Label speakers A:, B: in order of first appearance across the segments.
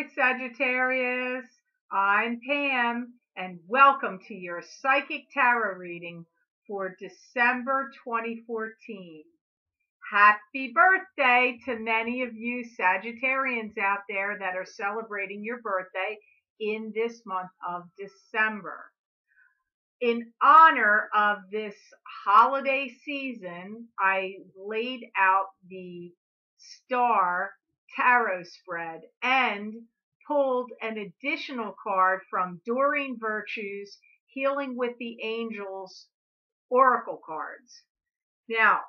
A: Hi, Sagittarius. I'm Pam, and welcome to your Psychic Tarot reading for December 2014. Happy birthday to many of you Sagittarians out there that are celebrating your birthday in this month of December. In honor of this holiday season, I laid out the Star Tarot spread and pulled an additional card from Doreen Virtue's Healing with the Angels Oracle cards. Now,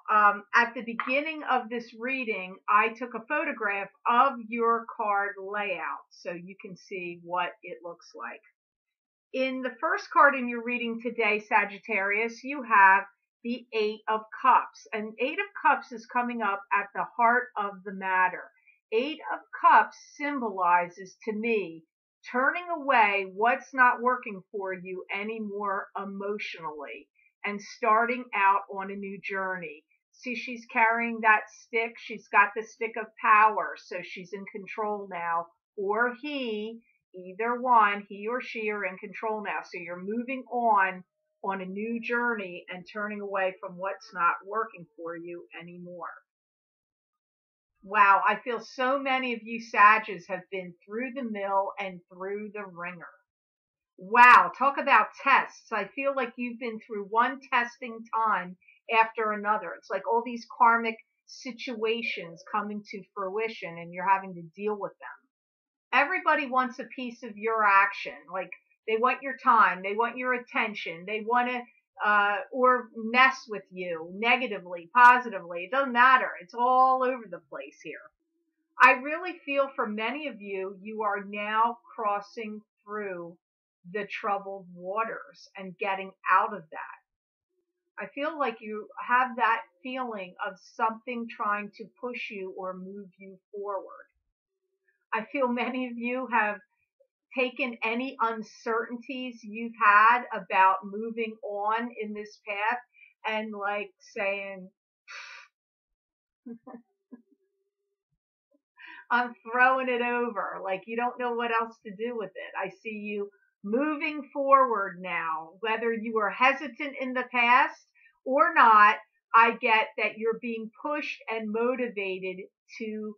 A: at the beginning of this reading, I took a photograph of your card layout so you can see what it looks like. In the first card in your reading today, Sagittarius, you have the Eight of Cups. And Eight of Cups is coming up at the heart of the matter. Eight of Cups symbolizes to me turning away what's not working for you anymore emotionally and starting out on a new journey. See, she's carrying that stick. She's got the stick of power, so she's in control now. Or he, either one, he or she are in control now. So you're moving on a new journey and turning away from what's not working for you anymore. Wow, I feel so many of you Sages have been through the mill and through the ringer. Wow, talk about tests. I feel like you've been through one testing time after another. It's like all these karmic situations coming to fruition and you're having to deal with them. Everybody wants a piece of your action. Like they want your time, they want your attention, they want to or mess with you negatively, positively. It doesn't matter. It's all over the place here. I really feel for many of you, you are now crossing through the troubled waters and getting out of that. I feel like you have that feeling of something trying to push you or move you forward. I feel many of you have taken any uncertainties you've had about moving on in this path and like saying, I'm throwing it over. Like you don't know what else to do with it. I see you moving forward now, whether you were hesitant in the past or not. I get that you're being pushed and motivated to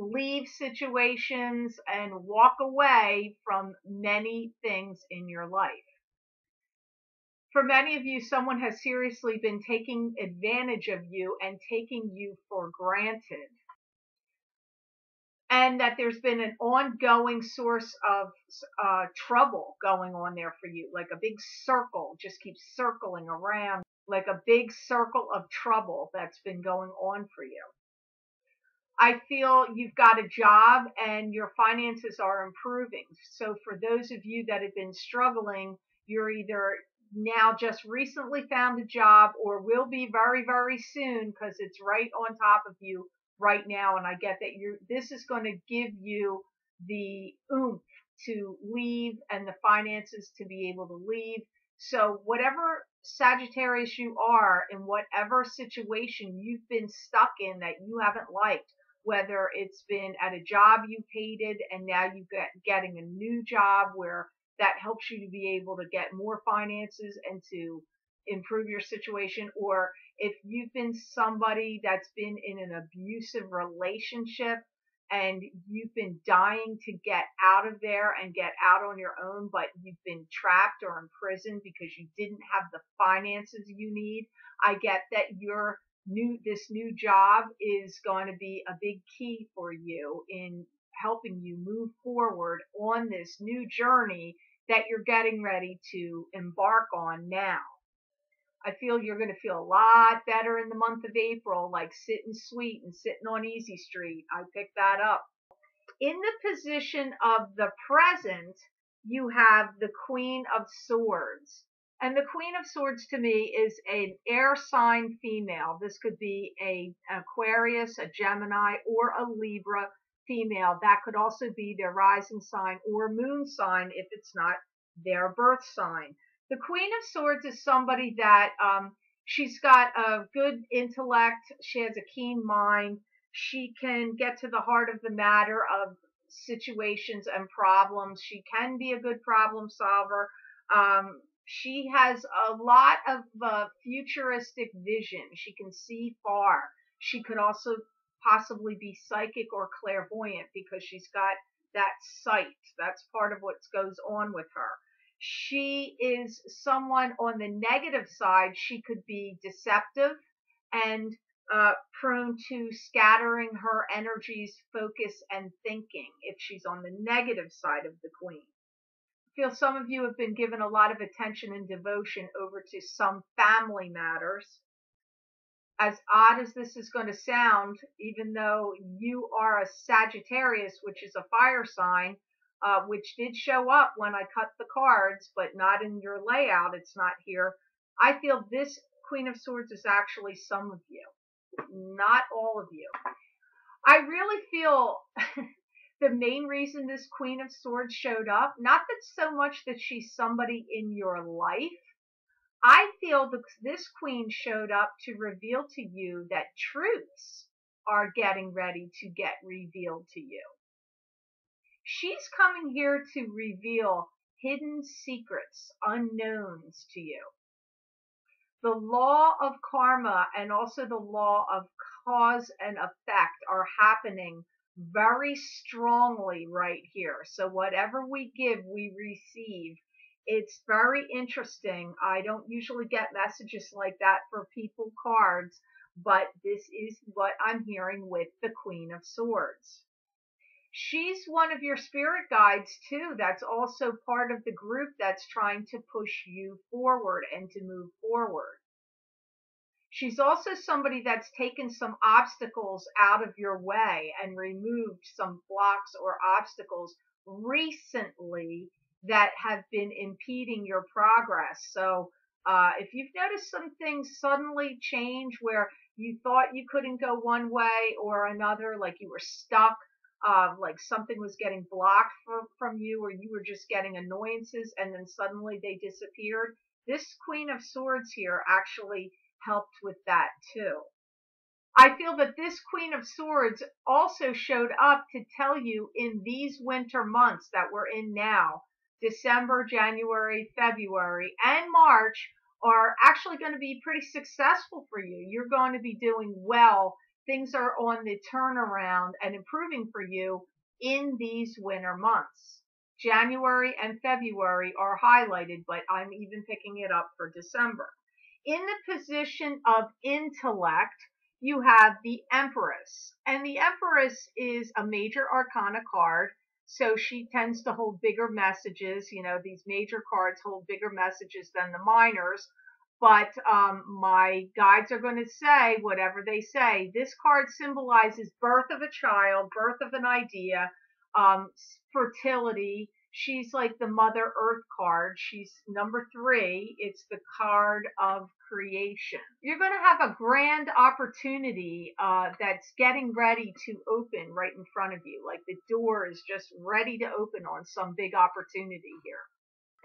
A: leave situations and walk away from many things in your life. For many of you, someone has seriously been taking advantage of you and taking you for granted. And that there's been an ongoing source of trouble going on there for you, like a big circle just keeps circling around, like a big circle of trouble that's been going on for you. I feel you've got a job and your finances are improving. So for those of you that have been struggling, you're either now just recently found a job or will be very, very soon because it's right on top of you right now. And I get that this is going to give you the oomph to leave and the finances to be able to leave. So whatever Sagittarius you are, in whatever situation you've been stuck in that you haven't liked, whether it's been at a job you hated and now you're getting a new job where that helps you to be able to get more finances and to improve your situation, or if you've been somebody that's been in an abusive relationship and you've been dying to get out of there and get out on your own, but you've been trapped or imprisoned because you didn't have the finances you need, I get that this new job is going to be a big key for you in helping you move forward on this new journey that you're getting ready to embark on now. I feel you're going to feel a lot better in the month of April, like sitting sweet and sitting on easy street. I picked that up. In the position of the present, you have the Queen of Swords. And the Queen of Swords to me is an air sign female. This could be an Aquarius, a Gemini, or a Libra female. That could also be their rising sign or moon sign if it's not their birth sign. The Queen of Swords is somebody that she's got a good intellect. She has a keen mind. She can get to the heart of the matter of situations and problems. She can be a good problem solver. She has a lot of futuristic vision. She can see far. She could also possibly be psychic or clairvoyant because she's got that sight. That's part of what goes on with her. She is someone on the negative side. She could be deceptive and prone to scattering her energies, focus, and thinking if she's on the negative side of the queen. I feel some of you have been given a lot of attention and devotion over to some family matters. As odd as this is going to sound, even though you are a Sagittarius, which is a fire sign, which did show up when I cut the cards, but not in your layout, it's not here. I feel this Queen of Swords is actually some of you, not all of you. I really feel the main reason this Queen of Swords showed up, not that so much that she's somebody in your life. I feel that this queen showed up to reveal to you that truths are getting ready to get revealed to you. She's coming here to reveal hidden secrets, unknowns to you. The law of karma and also the law of cause and effect are happening very strongly right here. So whatever we give, we receive. It's very interesting. I don't usually get messages like that for people cards, but this is what I'm hearing with the Queen of Swords. She's one of your spirit guides too. That's also part of the group that's trying to push you forward and to move forward. She's also somebody that's taken some obstacles out of your way and removed some blocks or obstacles recently that have been impeding your progress. So if you've noticed some things suddenly change where you thought you couldn't go one way or another, like you were stuck, like something was getting blocked from you, or you were just getting annoyances and then suddenly they disappeared, this Queen of Swords here actually helped with that too. I feel that this Queen of Swords also showed up to tell you in these winter months that we're in now, December, January, February, and March are actually going to be pretty successful for you. You're going to be doing well. Things are on the turnaround and improving for you in these winter months. January and February are highlighted, but I'm even picking it up for December. In the position of intellect, you have the Empress. And the Empress is a major arcana card. So she tends to hold bigger messages. You know, these major cards hold bigger messages than the minors. But my guides are going to say whatever they say. This card symbolizes birth of a child, birth of an idea, fertility. She's like the Mother Earth card. She's number 3. It's the card of creation. You're going to have a grand opportunity that's getting ready to open right in front of you. Like the door is just ready to open on some big opportunity here.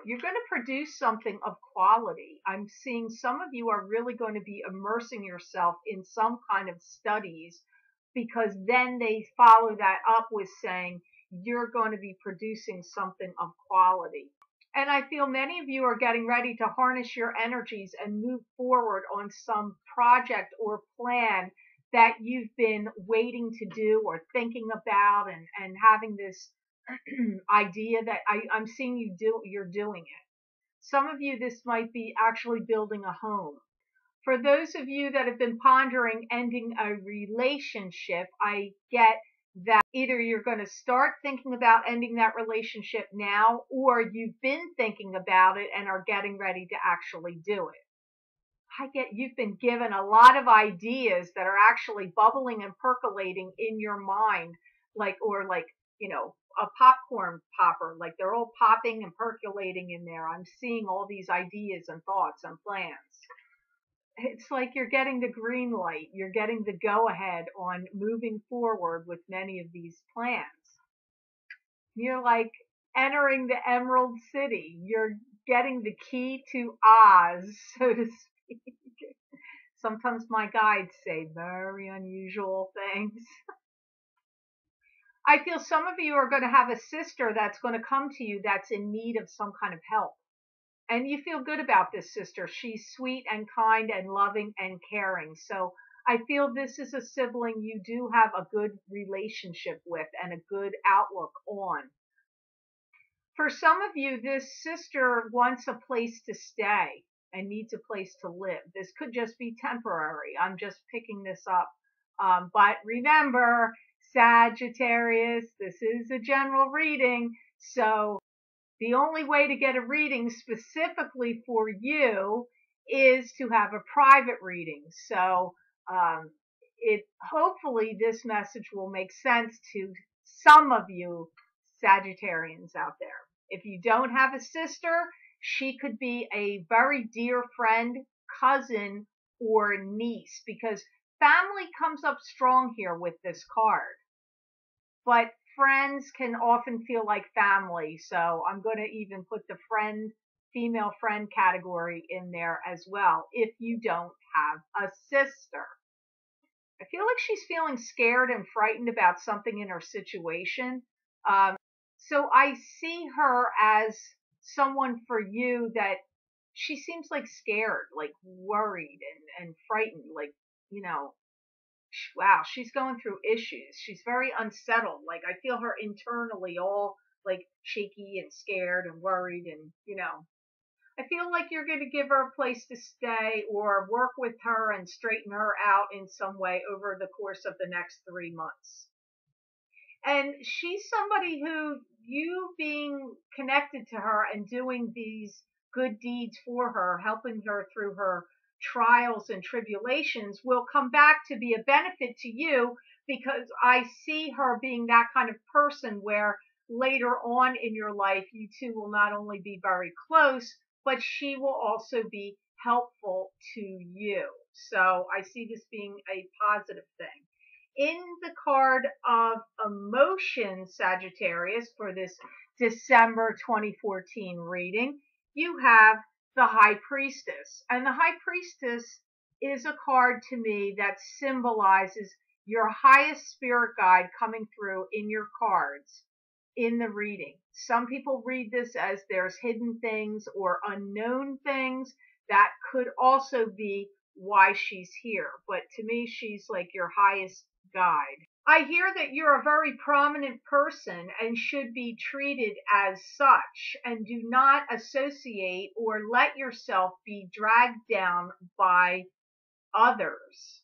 A: You're going to produce something of quality. I'm seeing some of you are really going to be immersing yourself in some kind of studies, because then they follow that up with saying you're going to be producing something of quality. And I feel many of you are getting ready to harness your energies and move forward on some project or plan that you've been waiting to do or thinking about, and having this idea that I'm seeing you're doing it. Some of you, this might be actually building a home. For those of you that have been pondering ending a relationship, I get that either you're going to start thinking about ending that relationship now, or you've been thinking about it and are getting ready to actually do it. I get you've been given a lot of ideas that are actually bubbling and percolating in your mind, like a popcorn popper, like they're all popping and percolating in there. I'm seeing all these ideas and thoughts and plans. It's like you're getting the green light. You're getting the go-ahead on moving forward with many of these plans. You're like entering the Emerald City. You're getting the key to Oz, so to speak. Sometimes my guides say very unusual things. I feel some of you are going to have a sister that's going to come to you that's in need of some kind of help. And you feel good about this sister. She's sweet and kind and loving and caring. So I feel this is a sibling you do have a good relationship with and a good outlook on. For some of you, this sister wants a place to stay and needs a place to live. This could just be temporary. I'm just picking this up. But remember, Sagittarius, this is a general reading. So the only way to get a reading specifically for you is to have a private reading. So hopefully this message will make sense to some of you Sagittarians out there. If you don't have a sister, she could be a very dear friend, cousin, or niece, because family comes up strong here with this card. But friends can often feel like family, so I'm going to even put the female friend category in there as well if you don't have a sister. I feel like she's feeling scared and frightened about something in her situation. So I see her as someone for you that she seems like scared, like worried and frightened, like, wow, she's going through issues. She's very unsettled. Like, I feel her internally all like shaky and scared and worried. And, I feel like you're going to give her a place to stay or work with her and straighten her out in some way over the course of the next 3 months. And she's somebody who, you being connected to her and doing these good deeds for her, helping her through her trials and tribulations, will come back to be a benefit to you, because I see her being that kind of person where later on in your life, you two will not only be very close, but she will also be helpful to you. So I see this being a positive thing. In the card of emotion, Sagittarius, for this December 2014 reading, you have the High Priestess. And the High Priestess is a card to me that symbolizes your highest spirit guide coming through in your cards in the reading. Some people read this as there's hidden things or unknown things. That could also be why she's here. But to me, she's like your highest guide. I hear that you're a very prominent person and should be treated as such, and do not associate or let yourself be dragged down by others.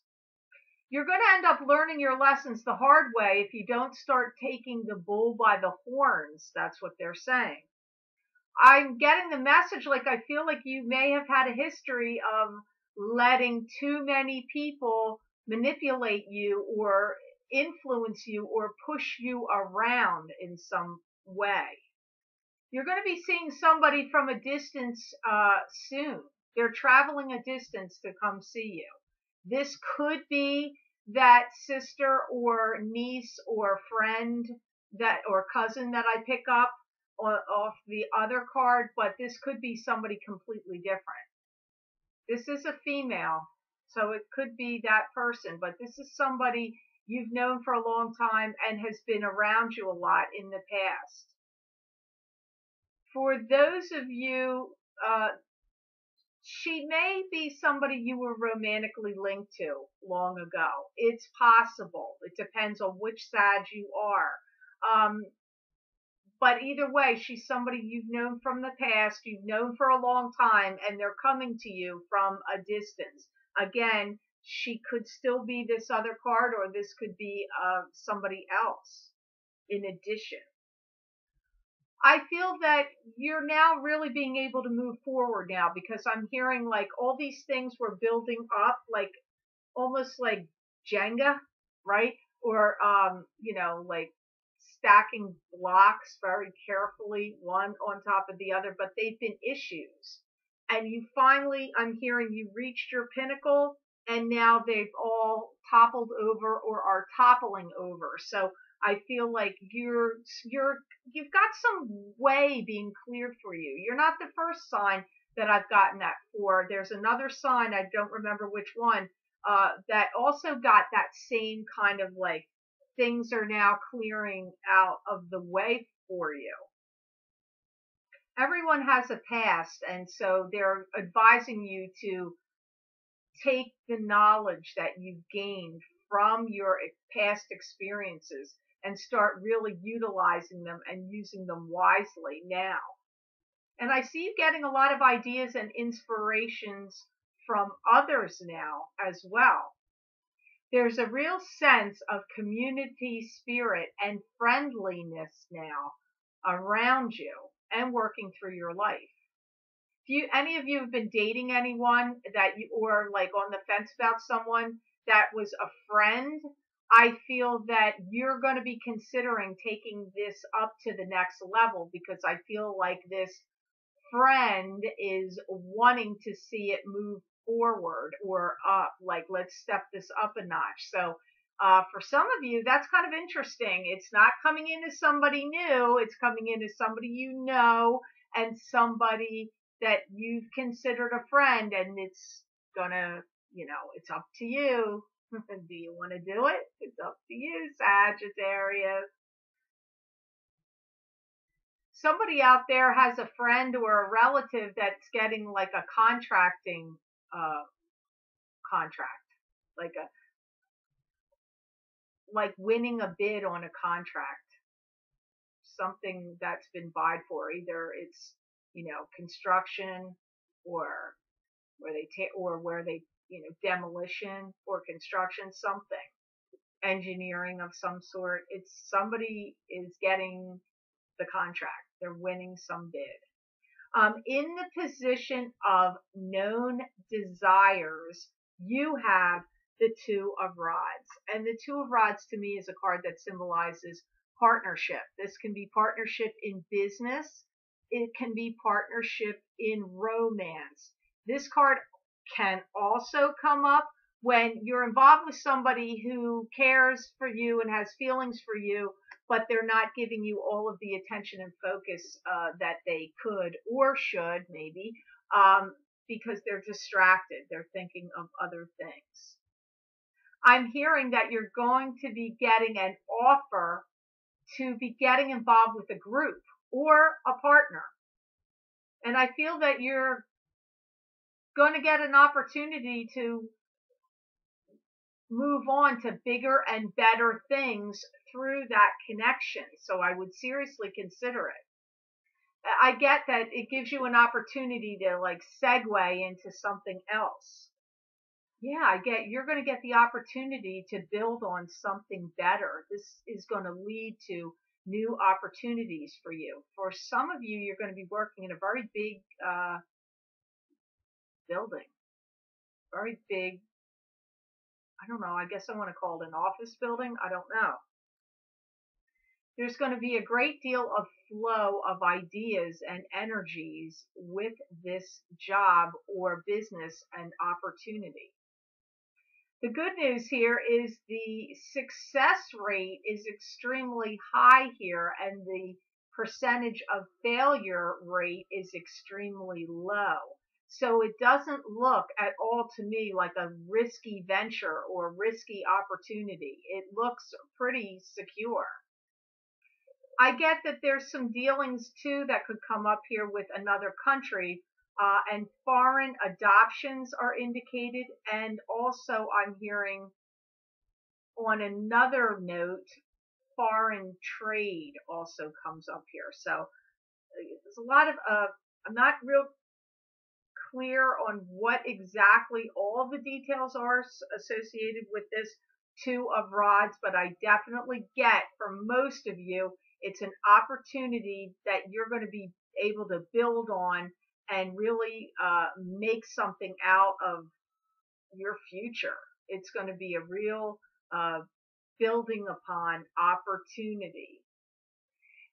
A: You're going to end up learning your lessons the hard way if you don't start taking the bull by the horns. That's what they're saying. I'm getting the message, like, I feel like you may have had a history of letting too many people manipulate you or influence you or push you around in some way. You're going to be seeing somebody from a distance soon. They're traveling a distance to come see you. This could be that sister or niece or friend or cousin that I pick up off the other card, but this could be somebody completely different. This is a female, so it could be that person, but this is somebody you've known for a long time and has been around you a lot in the past. For those of you, she may be somebody you were romantically linked to long ago. It's possible. It depends on which side you are. But either way, she's somebody you've known from the past, you've known for a long time, and they're coming to you from a distance. Again, she could still be this other card, or this could be somebody else in addition. I feel that you're now really being able to move forward now, because I'm hearing like all these things were building up, like almost like Jenga, right? Or, like stacking blocks very carefully, one on top of the other, but they've been issues. And you finally, I'm hearing you reached your pinnacle, and now they've all toppled over or are toppling over. So I feel like you've got some way being cleared for you. You're not the first sign that I've gotten that for. There's another sign, I don't remember which one, that also got that same kind of like things are now clearing out of the way for you. Everyone has a past, and so they're advising you to take the knowledge that you've gained from your past experiences and start really utilizing them and using them wisely now. And I see you getting a lot of ideas and inspirations from others now as well. There's a real sense of community spirit and friendliness now around you and working through your life. If any of you have been dating anyone that you, or like on the fence about someone that was a friend, I feel that you're going to be considering taking this up to the next level, because I feel like this friend is wanting to see it move forward or up, like let's step this up a notch. So for some of you, that's kind of interesting. It's not coming in as somebody new, it's coming in as somebody you know and somebody that you've considered a friend, and it's gonna, it's up to you. Do you want to do it? It's up to you, Sagittarius. Somebody out there has a friend or a relative that's getting like a contracting contract, like winning a bid on a contract, something that's been vied for. Either it's construction, or where they demolition or construction, something, engineering of some sort. It's somebody is getting the contract. They're winning some bid. In the position of known desires, you have the Two of Rods. And the Two of Rods to me is a card that symbolizes partnership. This can be partnership in business. It can be partnership in romance. This card can also come up when you're involved with somebody who cares for you and has feelings for you, but they're not giving you all of the attention and focus that they could or should, maybe, because they're distracted. They're thinking of other things. I'm hearing that you're going to be getting an offer to be getting involved with a group or a partner. And I feel that you're going to get an opportunity to move on to bigger and better things through that connection. So I would seriously consider it. I get that it gives you an opportunity to like segue into something else. Yeah, I get you're going to get the opportunity to build on something better. This is going to lead to new opportunities for you. For some of you, you're going to be working in a very big building, very big. I don't know. I guess I want to call it an office building. I don't know. There's going to be a great deal of flow of ideas and energies with this job or business and opportunity. The good news here is the success rate is extremely high here, and the percentage of failure rate is extremely low. So it doesn't look at all to me like a risky venture or risky opportunity. It looks pretty secure. I get that there's some dealings too that could come up here with another country, and foreign adoptions are indicated. And also I'm hearing on another note, foreign trade also comes up here. So there's a lot of, I'm not real clear on what exactly all the details are associated with this Two of Rods, but I definitely get for most of you, it's an opportunity that you're going to be able to build on and really make something out of your future. It's going to be a real building upon opportunity.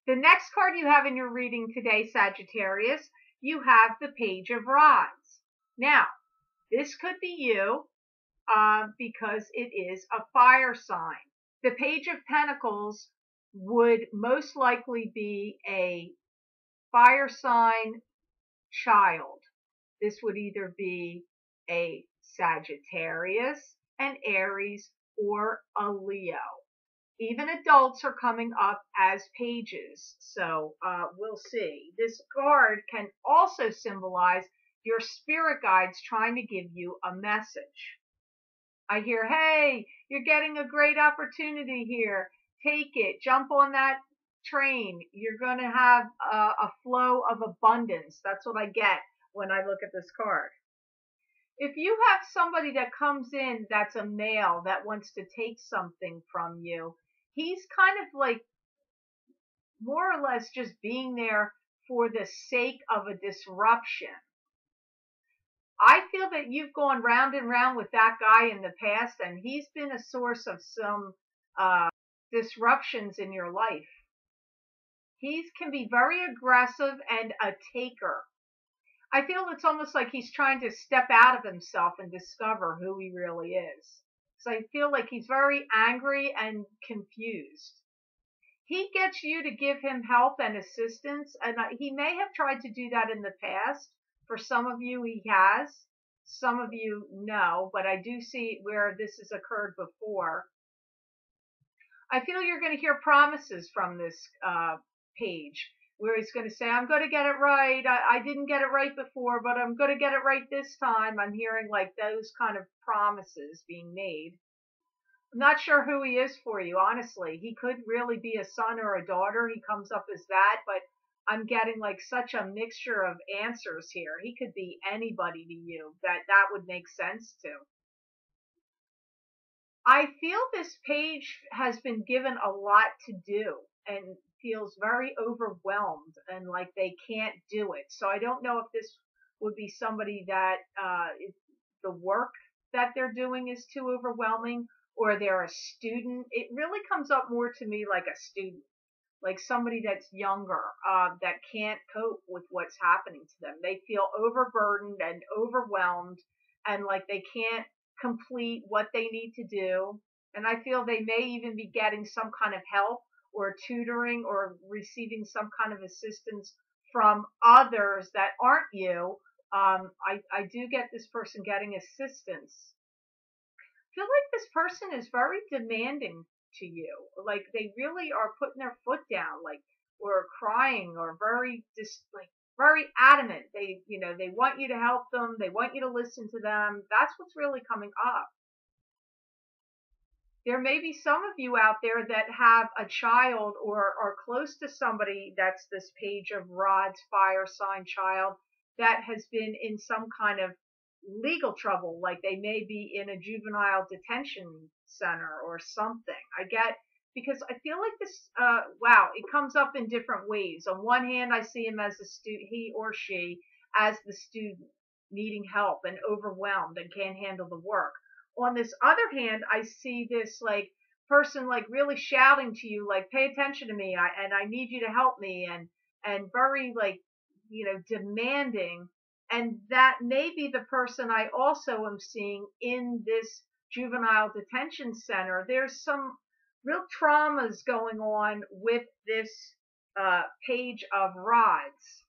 A: The next card you have in your reading today, Sagittarius, you have the Page of Rods. Now, this could be you because it is a fire sign. The Page of Pentacles would most likely be a fire sign child. This would either be a Sagittarius, an Aries, or a Leo. Even adults are coming up as pages. So we'll see. This card can also symbolize your spirit guides trying to give you a message. I hear, hey, you're getting a great opportunity here. Take it. Jump on that train. You're going to have a flow of abundance. That's what I get when I look at this card. If you have somebody that comes in that's a male that wants to take something from you, he's kind of like more or less just being there for the sake of a disruption. I feel that you've gone round and round with that guy in the past, and he's been a source of some disruptions in your life. He can be very aggressive and a taker. I feel it's almost like he's trying to step out of himself and discover who he really is. So I feel like he's very angry and confused. He gets you to give him help and assistance, and he may have tried to do that in the past. For some of you, he has. Some of you, no, but I do see where this has occurred before. I feel you're going to hear promises from this page, where he's going to say, I'm going to get it right. I didn't get it right before, but I'm going to get it right this time. I'm hearing like those kind of promises being made. I'm not sure who he is for you, honestly. He could really be a son or a daughter. He comes up as that, but I'm getting like such a mixture of answers here. He could be anybody to you that would make sense to. I feel this page has been given a lot to do and feels very overwhelmed and like they can't do it. So I don't know if this would be somebody that the work that they're doing is too overwhelming, or they're a student. It really comes up more to me like a student, like somebody that's younger, that can't cope with what's happening to them. They feel overburdened and overwhelmed and like they can't complete what they need to do. And I feel they may even be getting some kind of help or tutoring or receiving some kind of assistance from others that aren't you. I do get this person getting assistance. I feel like this person is very demanding to you. Like they really are putting their foot down, like, or crying, or very just like very adamant. They want you to help them. They want you to listen to them. That's what's really coming up. There may be some of you out there that have a child or are close to somebody that's this page of rods, fire sign child that has been in some kind of legal trouble, like they may be in a juvenile detention center or something. Because I feel like this, wow, it comes up in different ways. On one hand, I see him as a student, he or she as the student needing help and overwhelmed and can't handle the work. On this other hand, I see this like person like really shouting to you, like, pay attention to me, and I need you to help me, and very like, demanding. And that may be the person I also am seeing in this juvenile detention center. There's some real traumas going on with this page of rods.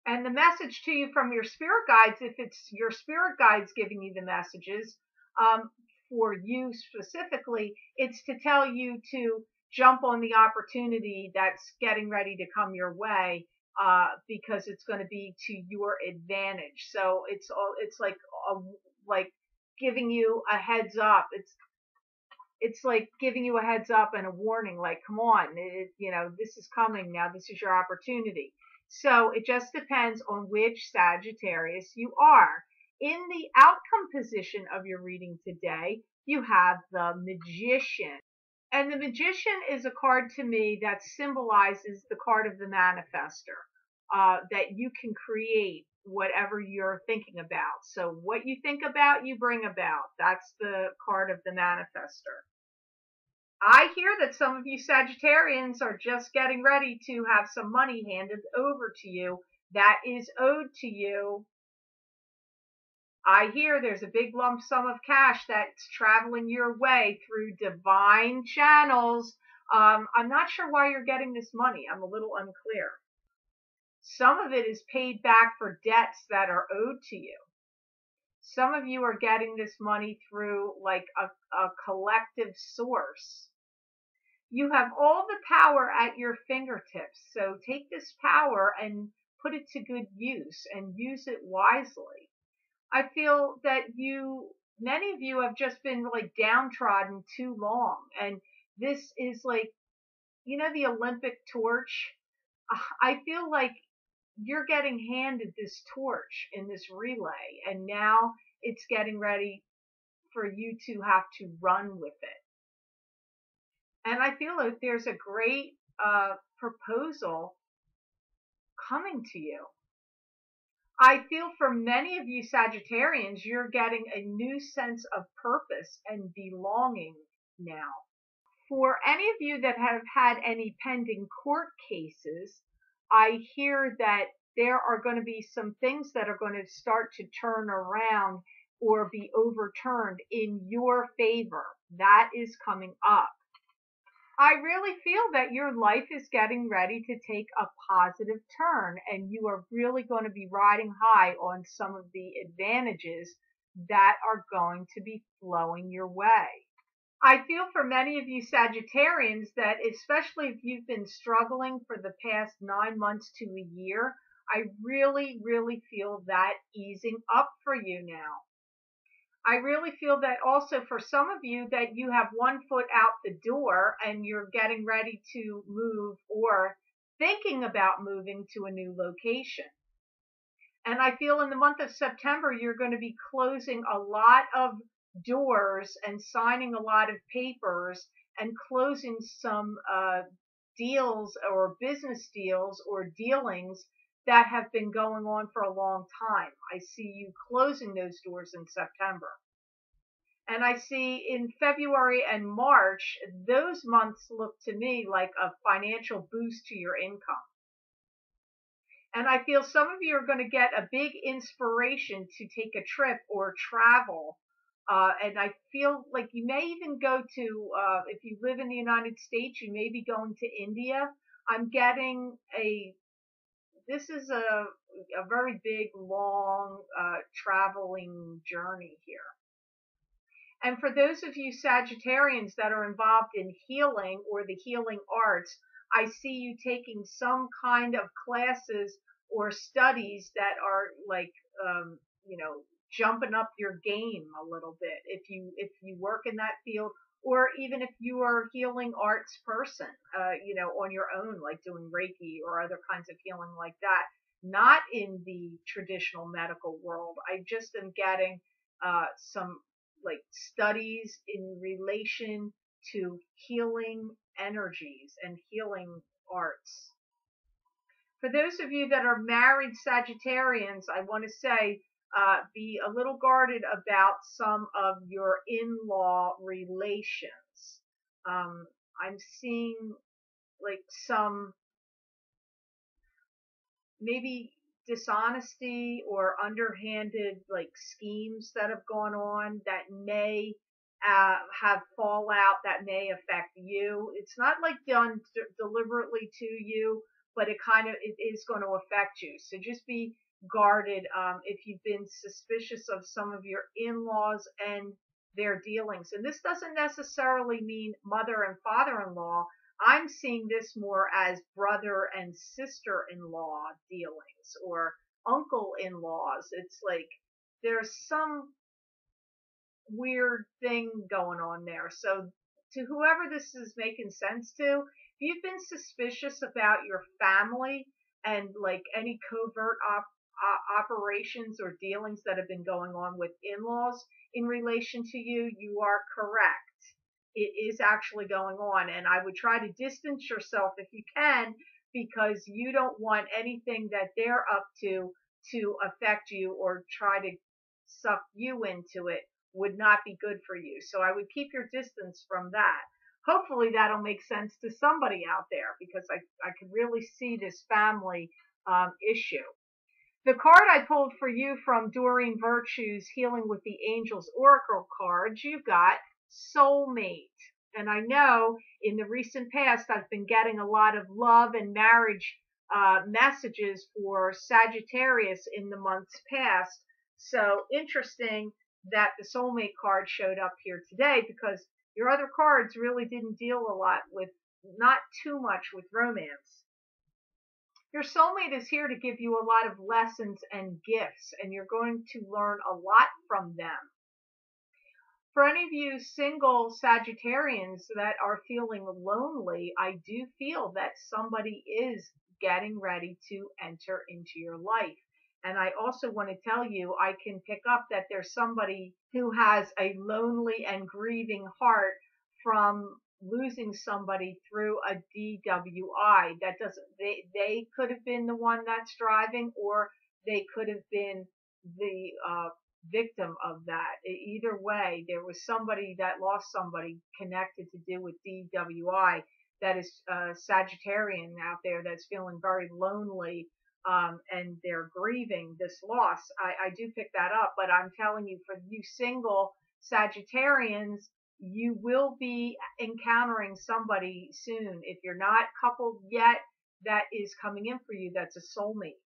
A: And the message to you from your spirit guides, if it's your spirit guides giving you the messages, for you specifically, it's to tell you to jump on the opportunity that's getting ready to come your way, because it's going to be to your advantage. So it's like giving you a heads up. It's like giving you a heads up and a warning, like, come on, this is coming now. This is your opportunity. So it just depends on which Sagittarius you are. In the outcome position of your reading today, you have the Magician. And the Magician is a card to me that symbolizes the card of the manifester, that you can create whatever you're thinking about. So what you think about, you bring about. That's the card of the manifester. I hear that some of you Sagittarians are just getting ready to have some money handed over to you that is owed to you. I hear there's a big lump sum of cash that's traveling your way through divine channels. I'm not sure why you're getting this money. I'm a little unclear. Some of it is paid back for debts that are owed to you. Some of you are getting this money through like a collective source. You have all the power at your fingertips. So take this power and put it to good use and use it wisely. I feel that many of you have just been like downtrodden too long. And this is like, the Olympic torch. I feel like you're getting handed this torch in this relay, and now it's getting ready for you to have to run with it. And I feel like there's a great proposal coming to you. I feel for many of you Sagittarians, you're getting a new sense of purpose and belonging now. For any of you that have had any pending court cases, I hear that there are going to be some things that are going to start to turn around or be overturned in your favor. That is coming up. I really feel that your life is getting ready to take a positive turn, and you are really going to be riding high on some of the advantages that are going to be flowing your way. I feel for many of you Sagittarians that, especially if you've been struggling for the past 9 months to a year, I really, really feel that easing up for you now. I really feel that also for some of you that you have one foot out the door and you're getting ready to move or thinking about moving to a new location. And I feel in the month of September, you're going to be closing a lot of doors and signing a lot of papers and closing some deals or business deals or dealings that have been going on for a long time. I see you closing those doors in September. And I see in February and March, those months look to me like a financial boost to your income. And I feel some of you are going to get a big inspiration to take a trip or travel. And I feel like you may even go to, if you live in the United States, you may be going to India. I'm getting this is a very big, long, traveling journey here. And for those of you Sagittarians that are involved in healing or the healing arts, I see you taking some kind of classes or studies that are like, jumping up your game a little bit. If you work in that field, or even if you are a healing arts person, on your own, like doing Reiki or other kinds of healing like that, not in the traditional medical world. I just am getting some like studies in relation to healing energies and healing arts. For those of you that are married Sagittarians, I want to say be a little guarded about some of your in-law relations. I'm seeing like some maybe dishonesty or underhanded like schemes that have gone on that may have fallout that may affect you. It's not like done deliberately to you, but it is going to affect you. So just be guarded if you've been suspicious of some of your in-laws and their dealings. And this doesn't necessarily mean mother and father-in-law. I'm seeing this more as brother and sister-in-law dealings or uncle-in-laws. It's like there's some weird thing going on there. So to whoever this is making sense to, if you've been suspicious about your family and like any covert operations or dealings that have been going on with in-laws in relation to you, you are correct. It is actually going on, and I would try to distance yourself if you can, because you don't want anything that they're up to affect you or try to suck you into it. Would not be good for you. So I would keep your distance from that. Hopefully that'll make sense to somebody out there, because I could really see this family issue. The card I pulled for you from Doreen Virtue's Healing with the Angels Oracle cards, you got soulmate. And I know in the recent past I've been getting a lot of love and marriage messages for Sagittarius in the months past. So interesting that the soulmate card showed up here today, because your other cards really didn't deal a lot with not too much with romance. Your soulmate is here to give you a lot of lessons and gifts, and you're going to learn a lot from them. For any of you single Sagittarians that are feeling lonely, I do feel that somebody is getting ready to enter into your life. And I also want to tell you, I can pick up that there's somebody who has a lonely and grieving heart from losing somebody through a DWI. That doesn't, they could have been the one that's driving, or they could have been the victim of that. Either way, there was somebody that lost somebody connected to do with DWI that is Sagittarian out there that's feeling very lonely, and they're grieving this loss. I do pick that up, but I'm telling you, for you single Sagittarians, you will be encountering somebody soon. If you're not coupled yet, that is coming in for you. That's a soulmate.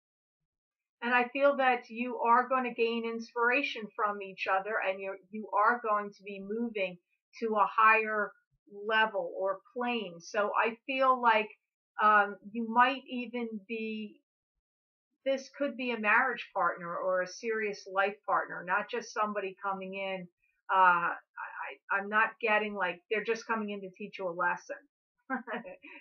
A: And I feel that you are going to gain inspiration from each other, and you are going to be moving to a higher level or plane. So I feel like you might even be, this could be a marriage partner or a serious life partner, not just somebody coming in. I'm not getting like they're just coming in to teach you a lesson.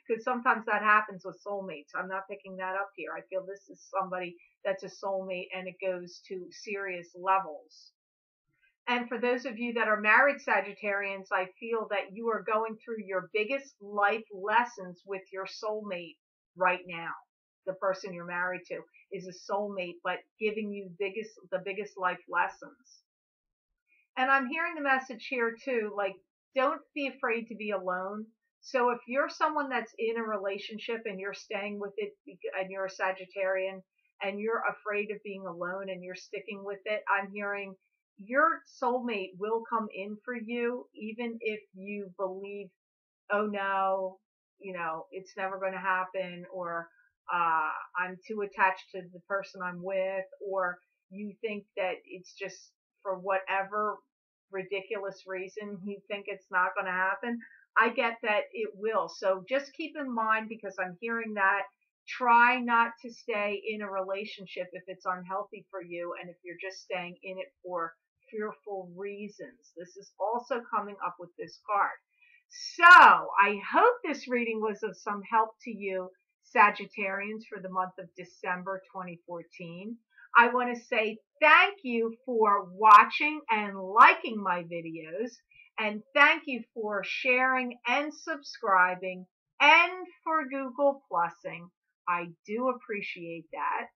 A: Because sometimes that happens with soulmates. I'm not picking that up here. I feel this is somebody that's a soulmate, and it goes to serious levels. And for those of you that are married Sagittarians, I feel that you are going through your biggest life lessons with your soulmate right now. The person you're married to is a soulmate, but giving you the biggest life lessons. And I'm hearing the message here too, like, don't be afraid to be alone. So if you're someone that's in a relationship and you're staying with it, and you're a Sagittarian and you're afraid of being alone and you're sticking with it, I'm hearing your soulmate will come in for you, even if you believe, oh no, it's never going to happen, or I'm too attached to the person I'm with, or you think that it's just for whatever ridiculous reason you think it's not going to happen. I get that it will. So just keep in mind, because I'm hearing that, try not to stay in a relationship if it's unhealthy for you, and if you're just staying in it for fearful reasons. This is also coming up with this card. So I hope this reading was of some help to you, Sagittarians, for the month of December 2014. I want to say thank you for watching and liking my videos, and thank you for sharing and subscribing, and for Google Plussing. I do appreciate that.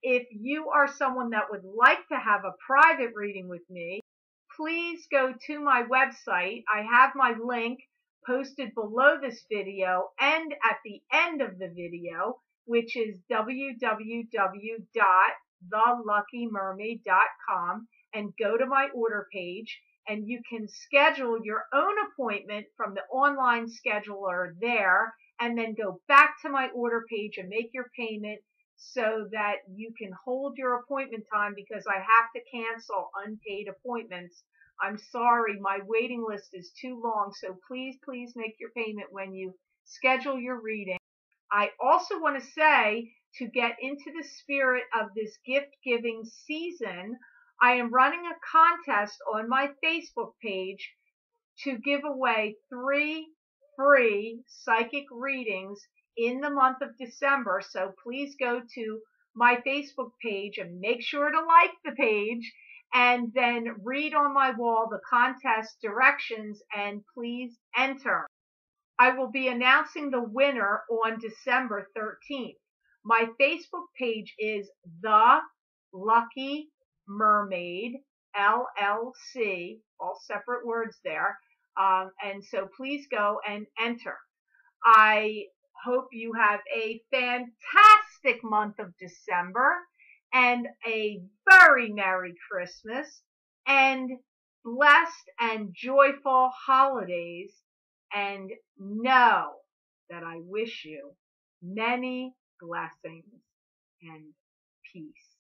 A: If you are someone that would like to have a private reading with me, please go to my website. I have my link posted below this video and at the end of the video, which is www.theluckymermaid.com, and go to my order page, and you can schedule your own appointment from the online scheduler there, and then go back to my order page and make your payment so that you can hold your appointment time, because I have to cancel unpaid appointments. I'm sorry, my waiting list is too long, so please make your payment when you schedule your reading. I also want to say, to get into the spirit of this gift-giving season, I am running a contest on my Facebook page to give away 3 free psychic readings in the month of December. So please go to my Facebook page and make sure to like the page, and then read on my wall the contest directions, and please enter. I will be announcing the winner on December 13th. My Facebook page is The Lucky Mermaid, LLC, all separate words there. And so please go and enter. I hope you have a fantastic month of December, and a very Merry Christmas, and blessed and joyful holidays, and know that I wish you many blessings and peace.